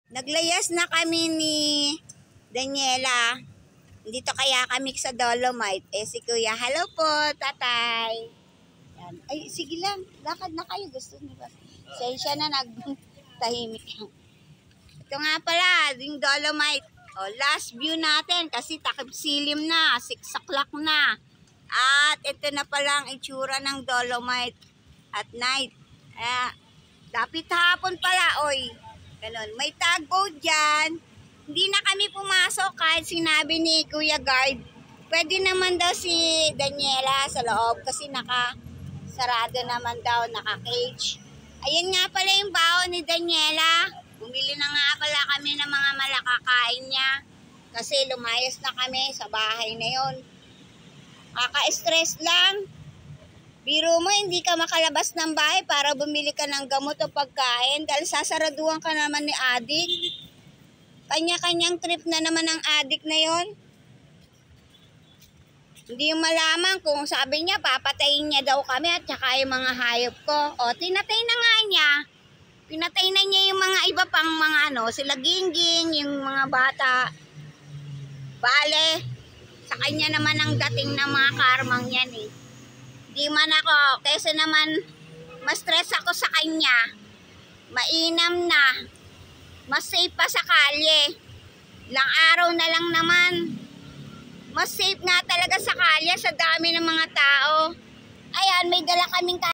Naglayas na kami ni Daniela. Dito kaya kami sa Dolomite. Si Kuya, hello po, tatay. Yan. Ay, sige lang. Lakad na kayo. Gusto niyo ba? Siya na nagtahimik. Ito nga pala, yung Dolomite. Last view natin kasi takip silim na. 6 o'clock na. At ito na pala ang itsura ng Dolomite at night. Dapit hapon pala, oy. Ganun. May tugboat dyan. Hindi na kami pumasok kahit sinabi ni Kuya Guard. Pwede naman daw si Daniela sa loob kasi nakasarado naman daw, naka-cage. Ayan nga pala yung baon ni Daniela. Bumili na nga pala kami ng mga malakakain niya. Kasi lumayas na kami sa bahay na yon. Kaka-stress lang. Biro mo, hindi ka makalabas ng bahay para bumili ka ng gamot o pagkain dahil sasaraduhan ka naman ni adik. Kanya-kanyang trip na naman ang adik na yon. Hindi yung malaman kung sabi niya papatayin niya daw kami at saka yung mga hayop ko. Tinatay na nga niya. Pinatay na niya yung mga iba pang mga sila Gingging, yung mga bata. Bale, sa kanya naman ang dating ng mga karmang yan eh. Di man ako, kaysa naman ma-stress ako sa kanya, mainam na, mas safe pa sa kalye. Ilang araw na lang naman, mas safe nga talaga sa kalye sa dami ng mga tao. Ayan, may dala kaming